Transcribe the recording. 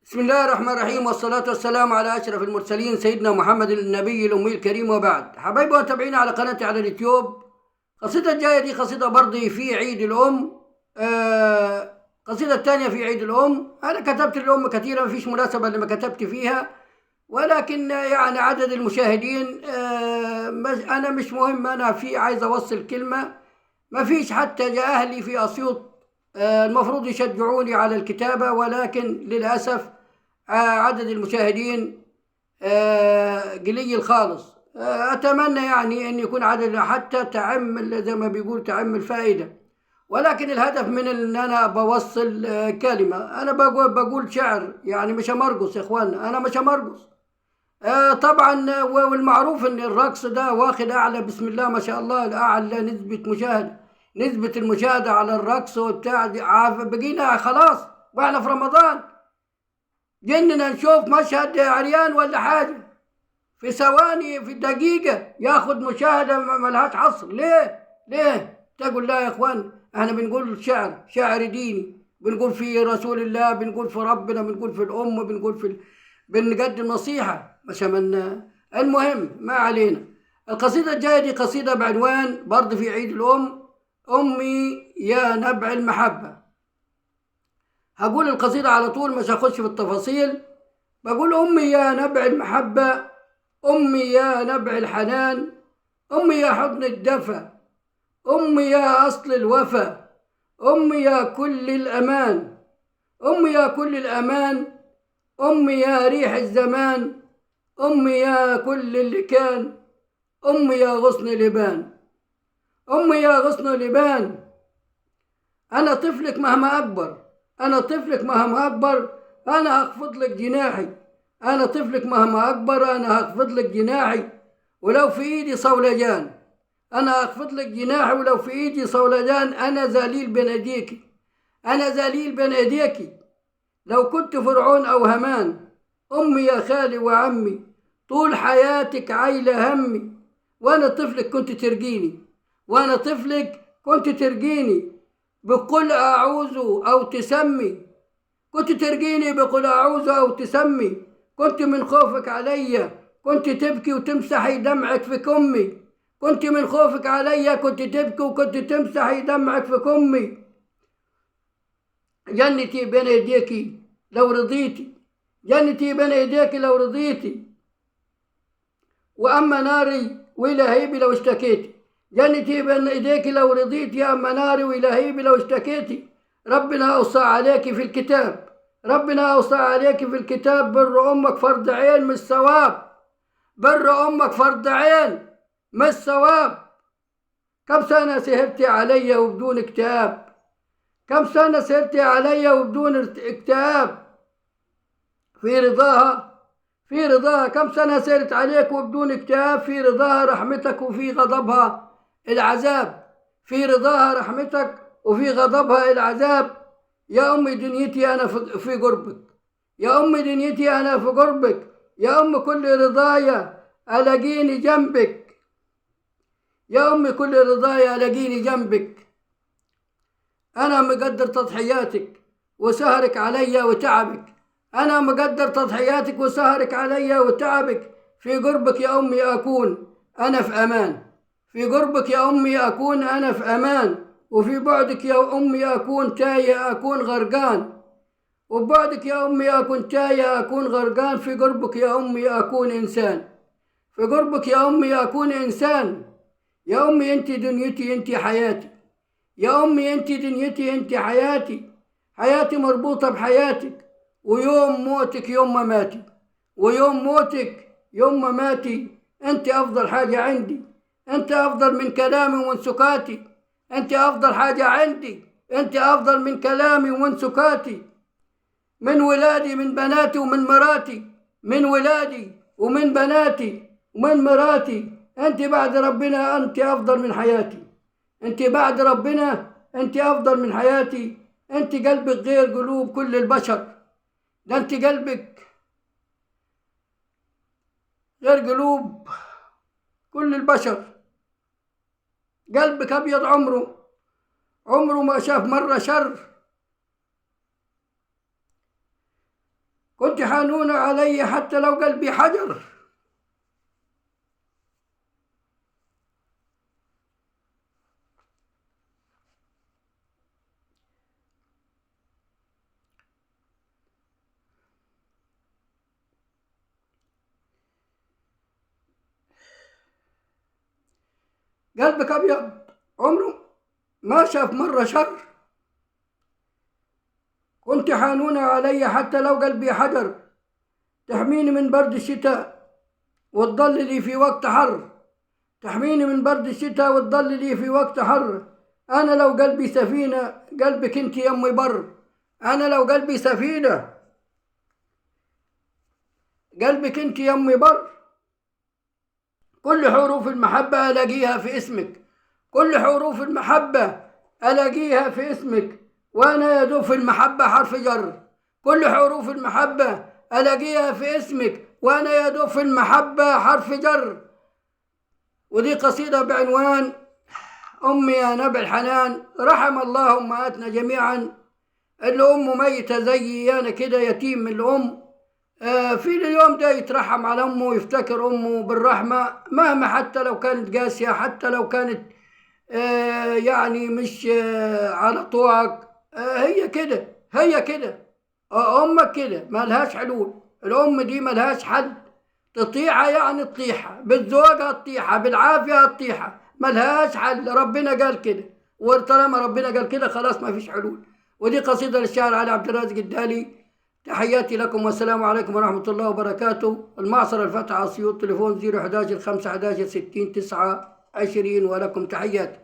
بسم الله الرحمن الرحيم، والصلاة والسلام على أشرف المرسلين سيدنا محمد النبي الأمي الكريم. وبعد، حبايبي ومتابعينا على قناتي على اليوتيوب، قصيدة الجاية دي قصيدة برضه في عيد الأم. قصيدة الثانية في عيد الأم. أنا كتبت الأم كثيرا، مفيش مناسبة اللي ما كتبت فيها، ولكن يعني عدد المشاهدين أنا مش مهم، أنا في عايز أوصل كلمة. مفيش حتى جاء أهلي في أسيوط المفروض يشجعوني على الكتابة، ولكن للأسف عدد المشاهدين قليل خالص. أتمنى يعني أن يكون عدد حتى تعم زي ما بيقول تعم الفائدة، ولكن الهدف من أن أنا بوصل كلمة. أنا بقول شعر، يعني مش همرقص يا إخوانا، أنا مش همرقص. طبعا، والمعروف أن الرقص ده واخد أعلى، بسم الله ما شاء الله، أعلى نسبة مشاهدة. نسبة المشاهدة على الرقص وبتاع بقينا خلاص، وإحنا في رمضان جننا نشوف مشهد عريان ولا حاجة في ثواني في دقيقة ياخد مشاهدة ملهاش حصر. ليه تقول لا يا اخوان؟ احنا بنقول شعر ديني، بنقول في رسول الله، بنقول في ربنا، بنقول في الأم، بنقول بنقدم نصيحة مش من. المهم ما علينا. القصيدة الجاية دي قصيدة بعنوان برضه في عيد الأم: أمي يا نبع المحبة. هقول القصيدة على طول، مش هخش في التفاصيل. بقول: أمي يا نبع المحبة، أمي يا نبع الحنان، أمي يا حضن الدفى، أمي يا أصل الوفا، أمي يا كل الأمان، أمي يا كل الأمان، أمي يا ريح الزمان، أمي يا كل اللي كان، أمي يا غصن لبان، أمي يا غصن لبان. أنا طفلك مهما أكبر، أنا طفلك مهما أكبر، أنا هخفض لك جناحي. أنا طفلك مهما أكبر، أنا هخفض لك جناحي ولو في إيدي صولجان. أنا هخفض لك جناحي ولو في إيدي صولجان. أنا ذليل بين أيديك، أنا ذليل بين أيديك لو كنت فرعون أو همان. أمي يا خالي وعمي، طول حياتك عايلة همي. وأنا طفلك كنت ترقيني، وأنا طفلك كنت ترقيني بقل أعوذ أو تسمي. كنت ترقيني بقل أعوذ أو تسمي. كنت من خوفك عليا كنت تبكي وتمسحي دمعك في كمي. كنت من خوفك عليا كنت تبكي وكنت تمسحي دمعك في كمي. جنتي بين يديكي لو رضيتي، جنتي بين يديكي لو رضيتي، وأما ناري ولهيبي لو اشتكيتي. جنتي بين ايديك لو رضيتي، يا أما ناري ولهيبي لو اشتكيتي. ربنا أوصى عليك في الكتاب، ربنا أوصى عليك في الكتاب: بر أمك فرض عين مش ثواب، بر أمك فرض عين مش ثواب. كم سنة سهرتي عليا وبدون اكتئاب، كم سنة سهرتي عليا وبدون اكتئاب. في رضاها، في رضاها، كم سنة سيرت عليك وبدون اكتئاب. في رضاها رحمتك وفي غضبها العذاب، في رضاها رحمتك وفي غضبها العذاب. يا أمي دنيتي أنا في قربك، يا أمي دنيتي أنا في قربك، يا أم كل رضايا ألاقيني جنبك، يا أمي كل رضايا ألاقيني جنبك. أنا مقدر تضحياتك وسهرك عليا وتعبك، أنا مقدر تضحياتك وسهرك عليا وتعبك. في قربك يا أمي أكون أنا في أمان، في قربك يا أمي أكون أنا في أمان. وفي بعدك يا أمي أكون تايه أكون غرقان، وبعدك يا أمي أكون تايه أكون غرقان. في قربك يا أمي أكون إنسان، في قربك يا أمي أكون إنسان. يا أمي أنت دنيتي أنت حياتي، يا أمي أنت دنيتي أنت حياتي. حياتي مربوطة بحياتك، ويوم موتك يوم مماتي، ويوم موتك يوم مماتي. أنت أفضل حاجة عندي، أنت أفضل من كلامي ومن سكاتي، أنت أفضل حاجة عندي، أنت أفضل من كلامي ومن سكاتي. من ولادي من بناتي ومن مراتي، من ولادي ومن بناتي ومن مراتي. أنت بعد ربنا أنت أفضل من حياتي، أنت بعد ربنا أنت أفضل من حياتي. أنت قلبك غير قلوب كل البشر، ده أنت قلبك غير قلوب كل البشر. قلبك أبيض عمره ما شاف مرة شر. كنت حانون علي حتى لو قلبي حجر. قلبك أبيض عمره ما شاف مرة شر. كنت حانون علي حتى لو قلبي حجر، تحميني من برد الشتاء وتضل لي في وقت حر. تحميني من برد الشتاء وتضل لي في وقت حر. أنا لو قلبي سفينة قلبك انت يمي بر. أنا لو قلبي سفينة قلبك انت يمي بر. كل حروف المحبة ألاقيها في اسمك، كل حروف المحبة ألاقيها في اسمك، وأنا يدوب في المحبة حرف جر. كل حروف المحبة ألاقيها في اسمك، وأنا يدوب في المحبة حرف جر. ودي قصيدة بعنوان أمي يا نبع الحنان. رحم الله أمهاتنا جميعا، اللي أمه ميتة زيي أنا كده يتيم من الأم. في اليوم ده يترحم على أمه ويفتكر أمه بالرحمة، مهما حتى لو كانت قاسية، حتى لو كانت يعني مش على طوعك. هي كده، هي كده. أمك كده ملهاش حلول. الأم دي ملهاش حل. تطيعها يعني تطيعها، بالزوجة تطيعها، بالعافية تطيعها، ملهاش حل. ربنا قال كده، وطالما ربنا قال كده خلاص ما فيش حلول. ودي قصيدة للشاعر علي عبد الرازق الدالي. تحياتي لكم والسلام عليكم ورحمة الله وبركاته. المعصر الفتح أسيوط، تليفون 011 511 60 29، ولكم تحياتي.